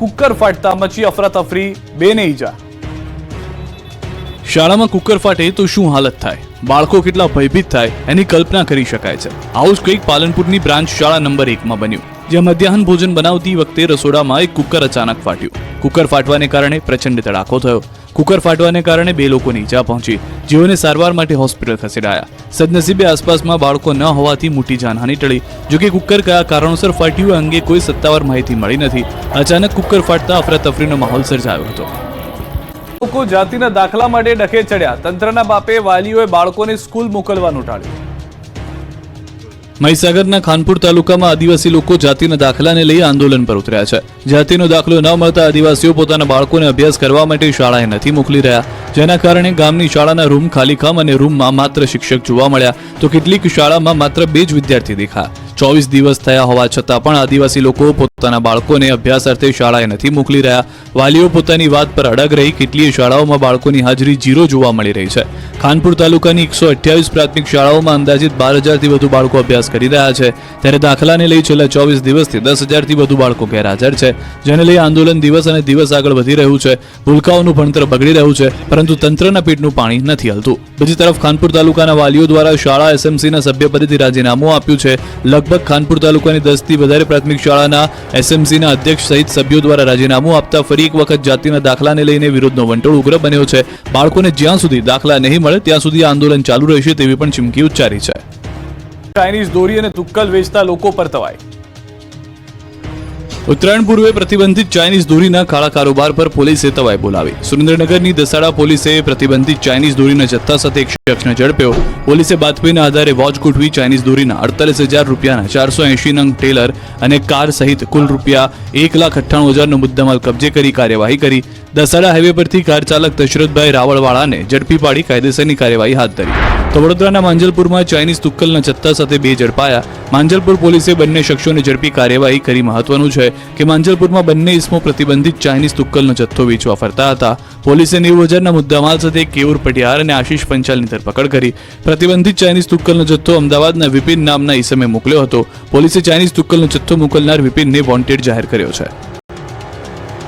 Cooker ફાટતા મચી અફરાતફરી, બેને ઈજા। શાળામાં કુકર ફાટે તો શું હાલત થાય, બાળકો કેટલા ભયભીત થાય એની કલ્પના કરી શકાય છે। આવું જ કંઈક પાલનપુરની બ્રાન્ચ શાળા નંબર 1 માં બન્યું, જ્યાં મધ્યાહન ભોજન બનાવતી વખતે રસોડામાં એક કુકર અચાનક ફાટ્યું। કુકર ફાટવાને કારણે પ્રચંડ ધડાકો થયો। કુકર ફાટવાને કારણે 2 લોકોને ઈજા પહોંચી, જેઓને સારવાર માટે હોસ્પિટલ ખસેડાયા। સદનસીબે આસપાસમાં બાળકો ન હોવાથી મોટી જાનહાનિ ટળી। જોકે કુકર કયા કારણોસર ફાટ્યું અંગે કોઈ સત્તાવાર માહિતી મળી નથી। અચાનક કુકર ફાટતા અફરાતફરીનો માહોલ સર્જાયો હતો। લોકો જાતિના દાખલા માટે ડખે ચડ્યા, તંત્રના બાપે વાલીઓએ બાળકોને સ્કૂલ મોકલવાનું ટાળ્યું। મહીસાગરના ખાનપુર તાલુકામાં આદિવાસી લોકો જાતિના દાખલાને લઈ આંદોલન પર ઉતર્યા છે। જાતિનો દાખલો ન મળતા આદિવાસીઓ પોતાના બાળકોને અભ્યાસ કરવા માટે શાળાએ નથી મોકલી રહ્યા, જેના કારણે ગામની શાળાના રૂમ ખાલીખામ અને રૂમમાં માત્ર શિક્ષક જોવા મળ્યા, તો કેટલીક શાળામાં માત્ર 2 જ વિદ્યાર્થી દેખાયા। 24 દિવસ થયા હોવા છતાં પણ આદિવાસી લોકો પોતાના બાળકોને અભ્યાસ અર્થે શાળાએ નથી મોકલી રહ્યા। વાલીઓ પોતાની વાત પર અડગ રહી કેટલીય શાળાઓમાં બાળકોની હાજરી 0 જોવા મળી રહી છે। ખાનપુર તાલુકાની 128 પ્રાથમિક શાળાઓમાં અંદાજિત 12,000થી વધુ બાળકો અભ્યાસ કરી રહ્યા છે, ત્યારે દાખલાને લઈ છેલ્લા 24 દિવસથી 10,000થી વધુ બાળકો ગેરહાજર છે, જેને લઈ આંદોલન દિવસ અને દિવસ આગળ વધી રહ્યું છે। ભૂલકાઓનું ભણતર બગડી રહ્યું છે, પરંતુ તંત્રના પેટનું પાણી નથી હલતું। બીજી તરફ ખાનપુર તાલુકાના વાલીઓ દ્વારા શાળા એસએમસીના સભ્યપદેથી રાજીનામું આપ્યું છે। લગભગ ખાનપુર તાલુકાની 10થી વધારે પ્રાથમિક શાળાના એસએમસીના અધ્યક્ષ સહિત સભ્યો દ્વારા રાજીનામું આપતા ફરી એક વખત જાતિના દાખલાને લઈને વિરોધનો વંટોળ ઉગ્ર બન્યો છે। બાળકોને જ્યાં સુધી દાખલા નહીં મળે ત્યાં સુધી આંદોલન ચાલુ રહેશે તેવી પણ ચીમકી ઉચ્ચારી છે। ચાઇનીઝ દોરી અને તુક્કલ વેચતા લોકો પર તવાઈ। ઉત્તરાયણ પૂર્વે પ્રતિબંધિત ચાઇનીઝ દોરીના કાળા કારોબાર પર પોલીસે તવાઈ બોલાવી। સુરેન્દ્રનગરની દસાડા પોલીસે પ્રતિબંધિત ચાઇનીઝ દોરીના જથ્થા સાથે એક શખ્સને ઝડપ્યો। પોલીસે બાતમીના આધારે વોચ ગોઠવી ચાઇનીઝ દોરીના 48,000 રૂપિયાના 480 નંગ ટેલર અને કાર સહિત કુલ રૂપિયા 1,98,000નો મુદ્દામાલ કબજે કરી કાર્યવાહી કરી। દસાડા હાઈવે પરથી કાર ચાલક દશરથભાઈ રાવળવાળાને ઝડપી પાડી કાયદેસરની કાર્યવાહી હાથ ધરી। તો વડોદરાના માંજલપુરમાં ચાઇનીઝ તુક્કલના જથ્થા સાથે 2 ઝડપાયા। માંજલપુર પોલીસે બંને શખ્સોને ઝડપી કાર્યવાહી કરી। મહત્વનું છે કે માંજલપુરમાં બંને ઇસમો પ્રતિબંધિત ચાઇનીઝ તુક્કલનો જથ્થો વેચવા ફરતા હતા। પોલીસે 90,000ના મુદ્દામાલ સાથે કેયુર પટિયાર અને આશીષ પંચાલની ધરપકડ કરી। પ્રતિબંધિત ચાઇનીઝ તુક્કલનો જથ્થો અમદાવાદના વિપિન નામના ઈસમે મોકલ્યો હતો। પોલીસે ચાઇનીઝ તુક્કલનો જથ્થો મોકલનાર વિપિનને વોન્ટેડ જાહેર કર્યો છે।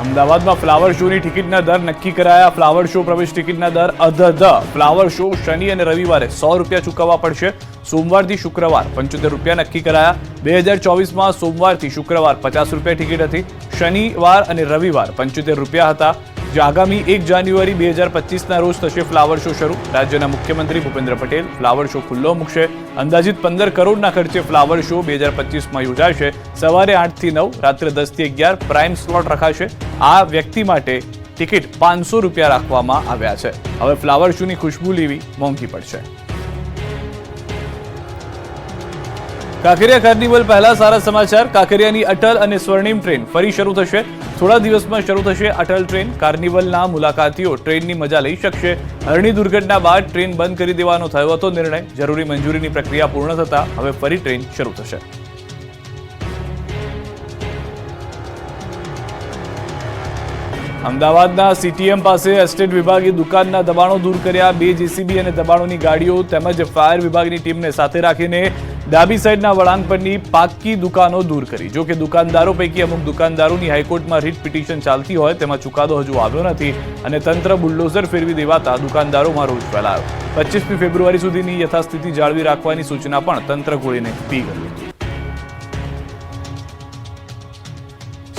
અમદાવાદમાં ફ્લાવર શોની ટિકિટના દર નક્કી કરાયા। ફ્લાવર શો પ્રવેશ ટિકિટના દર અધધ। ફ્લાવર શો શનિ અને રવિવારે 100 રૂપિયા ચૂકવવા પડશે। સોમવારથી શુક્રવાર 75 રૂપિયા નક્કી કરાયા। 2024માં સોમવારથી શુક્રવાર 50 રૂપિયા ટિકિટ હતી। શનિવાર અને રવિવાર 75 રૂપિયા હતા। જે આગામી 1 જાન્યુઆરી 2025ના રોજ થશે ફ્લાવર શો શરૂ। રાજ્યના મુખ્યમંત્રી ભૂપેન્દ્ર પટેલ ફ્લાવર શો ખુલ્લો મૂકશે। અંદાજિત 15 કરોડના ખર્ચે ફ્લાવર શો 2025માં યોજાશે। સવારે 8 થી 9, રાત્રે 10 થી 11 પ્રાઇમ સ્લોટ રખાશે। આ વ્યક્તિ માટે ટિકિટ 500 રૂપિયા રાખવામાં આવ્યા છે। હવે ફ્લાવર શોની ખુશ્બુ લેવી મોંઘી પડશે। કાંકરિયા કાર્નિવલ પહેલા સારા સમાચાર। કાંકરિયાની અટલ અને સ્વર્ણિમ ટ્રેન ફરી શરૂ થશે। થોડા દિવસમાં શરૂ થશે અટલ ટ્રેન। કાર્નિવલના મુલાકાતીઓ ટ્રેનની મજા લઈ શકશે। હરણી દુર્ઘટના બાદ ટ્રેન બંધ કરી દેવાનો થયો હતો નિર્ણય। જરૂરી મંજૂરીની પ્રક્રિયા પૂર્ણ થતા હવે ફરી ટ્રેન શરૂ થશે। અમદાવાદના સીટીએમ પાસે એસ્ટેટ વિભાગે દુકાનના દબાણો દૂર કર્યા। 2 જેસીબી અને દબાણોની ગાડીઓ તેમજ ફાયર વિભાગની ટીમને સાથે રાખીને ડાબી સાઈડના વળાંક પરની પાક્કી દુકાનો દૂર કરી। જો કે દુકાનદારો પૈકી અમુક દુકાનદારોની હાઈકોર્ટમાં રીટ પિટિશન ચાલતી હોય તેમાં ચુકાદો હજુ આવ્યો નથી અને તંત્ર બુલડોઝર ફેરવી દેવાતા દુકાનદારોમાં રોષ ફેલાયો। 25મી ફેબ્રુઆરી સુધીની યથાસ્થિતિ જાળવી રાખવાની સૂચના પણ તંત્ર ગોળીને પી ગયું હતું।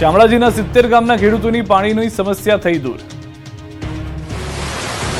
શામળાજીના 70 ગામના ખેડૂતોની પાણીની સમસ્યા થઈ દૂર।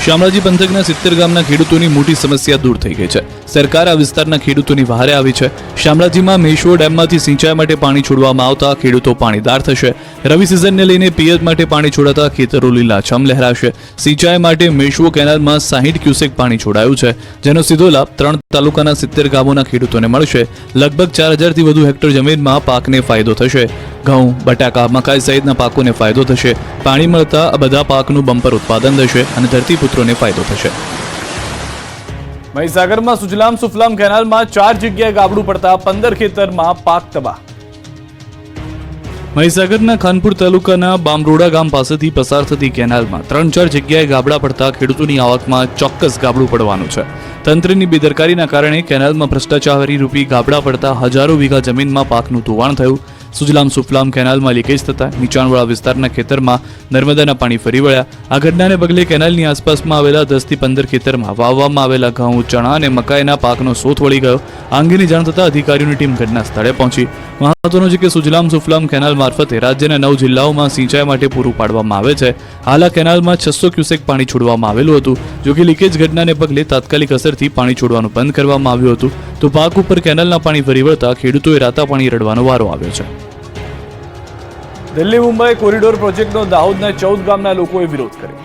શામળાજી પંથકના 70 ગામના ખેડૂતોની મોટી સમસ્યા દૂર થઈ ગઈ છે। સરકાર આ વિસ્તારના ખેડૂતોની વહારે આવી છે। શામળાજીમાં મેશ્વો ડેમમાંથી સિંચાઈ માટે પાણી છોડવામાં આવતા ખેડૂતો પાણીદાર થશે। રવિ સિઝનને લઈને પિયત માટે પાણી છોડાતા ખેતરો લીલાછમ લહેરાશે। સિંચાઈ માટે મેશ્વો કેનાલમાં 60 ક્યુસેક પાણી છોડાયું છે, જેનો સીધો લાભ 3 તાલુકાના 70 ગામોના ખેડૂતોને મળશે। લગભગ 4,000થી વધુ હેક્ટર જમીનમાં પાકને ફાયદો થશે। ઘઉં, બટાકા, મકાઈ સહિતના પાકોને ફાયદો થશે। પાણી મળતા આ બધા પાકનું બમ્પર ઉત્પાદન થશે અને ધરતીપુત્રોને ફાયદો થશે। મહીસાગરમાં સુજલામ સુફલામ કેનાલમાં 4 જગ્યાએ ગાબડું પડતા 15 ખેતરમાં પાક તબાહ। મહીસાગરના ખાનપુર તાલુકાના બામરોડા ગામ પાસેથી પસાર થતી કેનાલમાં 3-4 જગ્યાએ ગાબડા પડતા ખેડૂતોની આવકમાં ચોક્કસ ગાબડું પડવાનું છે। તંત્રની બેદરકારીના કારણે કેનાલમાં ભ્રષ્ટાચારી રૂપી ગાબડા પડતા હજારો વીઘા જમીનમાં પાકનું ધોવાણ થયું। સુજલામ સુફલામ કેનાલમાં લીકેજ થતા નીચાણવાળા વિસ્તારના ખેતરમાં નર્મદાના પાણી ફરી વળ્યા. આ ઘટનાને પગલે કેનાલની આસપાસમાં આવેલા 10 થી 15 ખેતરમાં વાવવામાં આવેલા ઘઉં, ચણા અને મકાઈના પાકનો સોથ વળી ગયો. આ અંગેની જાણ થતાં અધિકારીઓની ટીમ ઘટના સ્થળે પહોંચી. મહત્વનું છે કે સુજલામ સુફલામ કેનાલ મારફતે રાજ્યના 9 જિલ્લાઓમાં સિંચાઈ માટે પૂરું પાડવામાં આવે છે. હાલ આ કેનાલમાં 600 ક્યુસેક પાણી છોડવામાં આવેલું હતું. જો કે લીકેજ ઘટનાને પગલે તાત્કાલિક અસરથી પાણી છોડવાનું બંધ કરવામાં આવ્યું હતું. તો પાક ઉપર કેનાલના પાણી ફરી વળતા ખેડૂતોએ રાતા પાણી રડવાનો વારો આવ્યો છે. દિલ્હી મુંબઈ કોરિડોર પ્રોજેક્ટનો દાહોદના 14 ગામના લોકોએ વિરોધ કર્યો.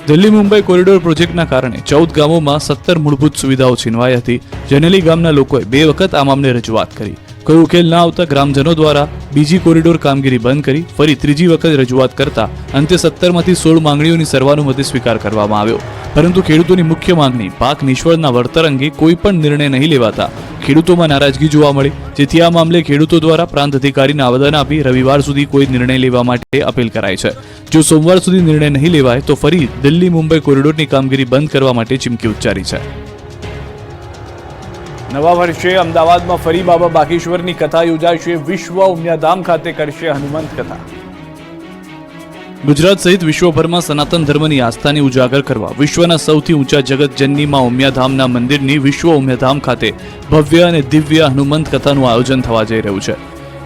દિલ્હી મુંબઈ કોરિડોર પ્રોજેક્ટના કારણે 14 ગામોમાં 17 મૂળભૂત સુવિધાઓ છીનવાઈ હતી. જેનેલી ગામના લોકોએ 2 વખત આ મામલે રજૂઆત કરી. કોઈ ઉકેલ ના આવતા ગ્રામજનો દ્વારા બીજી કોરિડોર કામગીરી બંધ કરી ફરી ત્રીજી વખત રજૂઆત કરતા અંતે 17માંથી 16 માંગણીઓની સર્વાનુમતે સ્વીકાર કરવામાં આવ્યો. પરંતુ ખેડૂતોની મુખ્ય માંગણી પાક નિષ્ફળના વળતર અંગે કોઈ પણ નિર્ણય નહીં લેવાતા ખેડૂતોમાં નારાજગી જોવા મળી. જેથી આ મામલે ખેડૂતો દ્વારા પ્રાંત અધિકારીને આવેદન આપી રવિવાર સુધી કોઈ નિર્ણય લેવા માટે અપીલ કરાઈ છે. જો સોમવાર સુધી નિર્ણય નહીં લેવાય તો ફરી દિલ્હી મુંબઈ કોરિડોરની કામગીરી બંધ કરવા માટે ચીમકી ઉચ્ચારી છે. નવા વર્ષે અમદાવાદમાં ફરી બાબા બાગેશ્વરની કથા યોજાશે. વિશ્વ ઉમિયાધામ ખાતે કરશે હનુમંત કથા. ગુજરાત સહિત વિશ્વભરમાં સનાતન ધર્મની આસ્થાને ઉજાગર કરવા વિશ્વના સૌથી ઊંચા જગતજનની માં ઉમિયાધામના મંદિરની વિશ્વ ઉમિયાધામ ખાતે ભવ્ય અને દિવ્ય હનુમંત કથાનું આયોજન થવા જઈ રહ્યું છે.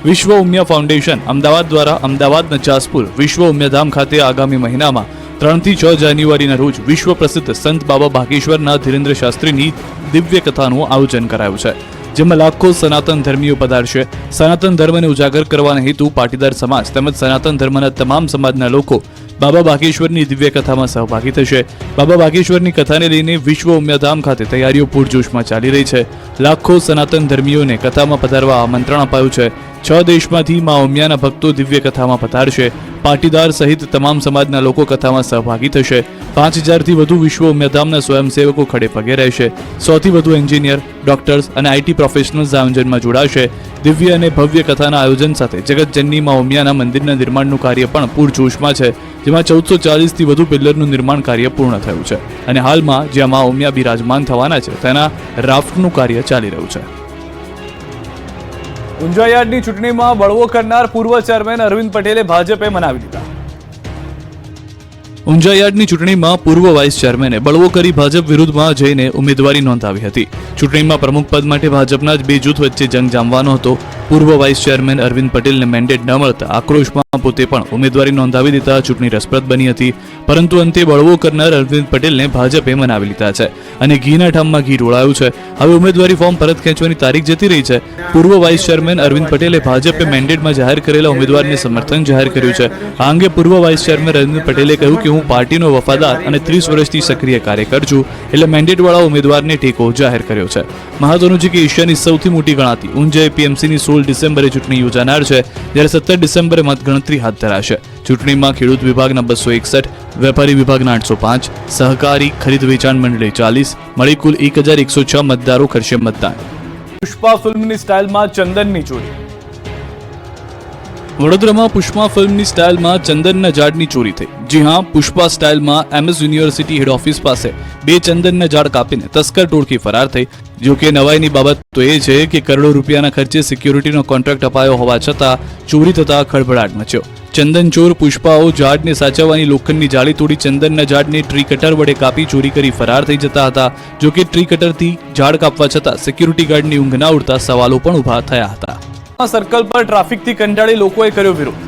વિશ્વ ઉમિયા ફાઉન્ડેશન અમદાવાદ દ્વારા અમદાવાદના જાસપુર વિશ્વ ઉમિયાધામ ખાતે આગામી મહિનામાં 3 થી 6 જાન્યુઆરીના રોજ વિશ્વ પ્રસિદ્ધ સંત બાબા બાગેશ્વરના ધીરેન્દ્ર શાસ્ત્રીની દિવ્ય કથાનું આયોજન કરાયું છે. જેમાં લાખો સનાતન ધર્મીઓ પધારશે. સનાતન ધર્મને ઉજાગર કરવાના હેતુ પાટીદાર સમાજ તેમજ સનાતન ધર્મના તમામ સમાજના લોકો બાબા બાગેશ્વરની દિવ્ય કથામાં સહભાગી થશે. બાબા બાગેશ્વરની કથાને લઈને વિશ્વ ઉમિયાધામ ખાતે તૈયારીઓ પૂરજોશમાં ચાલી રહી છે. લાખો સનાતન ધર્મીઓને કથામાં પધારવા આમંત્રણ અપાયું છે. 6 દેશમાંથી મા ઉમિયાના ભક્તો દિવ્ય કથામાં પધારશે. પાટીદાર સહિત તમામ સમાજના લોકો કથામાં સહભાગી થશે. 5000 થી વધુ વિશ્વ ઉમિયાધામના સ્વયંસેવકો ખડે પગે રહેશે. 100 થી વધુ એન્જિનિયર, ડોક્ટર્સ અને આઈટી પ્રોફેશનલ્સ આ આયોજનમાં જોડાશે. દિવ્ય અને ભવ્ય કથાના આયોજન સાથે જગતજનની મા ઉમિયાના મંદિરના નિર્માણનું કાર્ય પણ પૂરજોશમાં છે. જેમાં 1440 થી વધુ પિલ્લરનું નિર્માણ કાર્ય પૂર્ણ થયું છે અને હાલમાં જ્યાં મા ઉમિયા બિરાજમાન થવાના છે તેના રાફ્ટનું કાર્ય ચાલી રહ્યું છે. ઊંઝા યાર્ડની ચૂંટણીમાં બળવો કરનાર પૂર્વ ચેરમેન અરવિંદ પટેલે ભાજપે મનાવી લીધા. ઊંઝા યાર્ડની ચૂંટણીમાં પૂર્વ વાઇસ ચેરમેને બળવો કરી ભાજપ વિરુદ્ધમાં જઈને ઉમેદવારી નોંધાવી હતી. ચૂંટણીમાં પ્રમુખ પદ માટે ભાજપના જ 2 જૂથ વચ્ચે જંગ જામવાનો હતો. પૂર્વ વાઇસ ચેરમેન અરવિંદ પટેલને મેન્ડેટ ન મળતા આક્રોશમાં પોતે પણ ઉમેદવારી નોંધાવી દેતા ચૂંટણી રસપ્રદ બની હતી. પરંતુ અંતે બળવો કરનાર અરવિંદ પટેલને ભાજપે મનાવી લીધા છે અને ઘીના ઠામમાં ઘી ઢોળાયું છે. હવે ઉમેદવારી ફોર્મ પરત ખેંચવાની તારીખ જતી રહી છે. પૂર્વ વાઇસ ચેરમેન અરવિંદ પટેલે ભાજપે મેન્ડેટમાં જાહેર કરેલા ઉમેદવારને સમર્થન જાહેર કર્યું છે. આ અંગે પૂર્વ વાઇસ ચેરમેન અરવિંદ પટેલે કહ્યું કે હું પાર્ટીનો વફાદાર અને 30 વર્ષથી સક્રિય કાર્યકર છું એટલે મેન્ડેટવાળા ઉમેદવારને ટેકો જાહેર કર્યો છે. મહત્વનું છે કે એશિયાની સૌથી મોટી ગણાતી ઊંઝા એપીએમસીની 16 ડિસેમ્બરે ચૂંટણી યોજાનાર છે, જ્યારે 17 ડિસેમ્બરે મતગણતરી હાથ ધરાશે. ચૂંટણીમાં ખેડૂત વિભાગના 261, વેપારી વિભાગના 805, સહકારી ખરીદ વેચાણ મંડળે 40 મળી કુલ 1106 મતદારો કરશે મતદાન. પુષ્પા ફિલ્મની સ્ટાઇલમાં ચંદનની ચોરી. વડોદરામાં પુષ્પા ફિલ્મની સ્ટાઇલમાં ચંદનના ઝાડની ચોરી થઈ. જી હા, પુષ્પા સ્ટાઇલમાં એમએસ યુનિવર્સિટી હેડ ઓફિસ પાસે 2 ચંદનના ઝાડ કાપીને તસ્કર ટોળકી ફરાર થઈ. જો કે નવાઈની બાબત તો એ છે કે કરોડો રૂપિયાના ખર્ચે સિક્યોરિટીનો કોન્ટ્રાક્ટ અપાયો હોવા છતાં ચોરી થતા ખળભળાટ મચ્યો. ચંદન ચોર પુષ્પાઓ ઝાડને સાચવવાની લોખંડની જાળી તોડી ચંદનના ઝાડને ટ્રી કટર વડે કાપી ચોરી કરી ફરાર થઈ જતા હતા. જો કે ટ્રી કટરથી ઝાડ કાપવા છતાં સિક્યોરિટી ગાર્ડની ઊંઘ ના ઉડતા સવાલો પણ ઊભા થયા હતા. સર્કલ પર ટ્રાફિકથી કંટાળી લોકોએ કર્યો વિરોધ.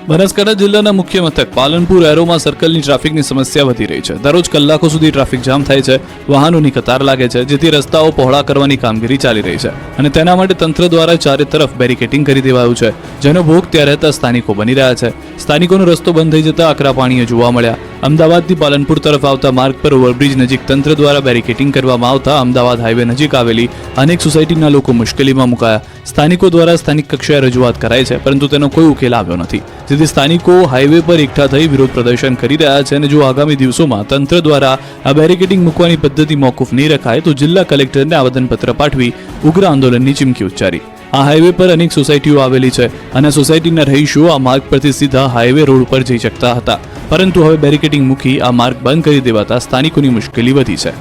બનાસકાંઠા જિલ્લાના મુખ્ય મથક પાલનપુર એરોમાં સર્કલની ટ્રાફિકની સમસ્યા વધી રહી છે. દરરોજ કલાકો સુધી ટ્રાફિક જામ થાય છે, વાહનોની કતાર લાગે છે, જેથી રસ્તાઓ પહોળા કરવાની કામગીરી ચાલી રહી છે અને તેના માટે તંત્ર દ્વારા ચારે તરફ બેરિકેડિંગ કરી દેવાયું છે, જેનો ભોગ ત્યાં રહેતા સ્થાનિકો બની રહ્યા છે. સ્થાનિકોનો રસ્તો બંધ થઈ જતા આકરા પાણીએ જોવા મળ્યા. અમદાવાદથી પાલનપુર તરફ આવતા માર્ગ પર ઓવરબ્રિજ નજીક તંત્ર દ્વારા બેરિકેડિંગ કરવામાં આવતા અમદાવાદ હાઈવે નજીક આવેલી અનેક સોસાયટીના લોકો મુશ્કેલીમાં મુકાયા. સ્થાનિકો દ્વારા સ્થાનિક કક્ષાએ રજૂઆત કરાઈ છે, પરંતુ તેનો કોઈ ઉકેલ આવ્યો નથી. જેથી સ્થાનિકો હાઈવે પર એકઠા થઈ વિરોધ પ્રદર્શન કરી રહ્યા છે અને જો આગામી દિવસોમાં તંત્ર દ્વારા આ બેરિકેડિંગ મૂકવાની પદ્ધતિ મોકૂફ નહીં રખાય તો જિલ્લા કલેક્ટરને આવેદનપત્ર પાઠવી ઉગ્ર આંદોલનની ચીમકી ઉચ્ચારી. આ હાઈવે પર અનેક સોસાયટીઓ આવેલી છે અને સોસાયટીના રહીશો આ માર્ગ પરથી સીધા હાઈવે રોડ પર જઈ શકતા હતા, પરંતુ હવે બેરિકેડિંગ મૂકી આ માર્ગ બંધ કરી દેવાતા સ્થાનિકોની મુશ્કેલી વધી છે.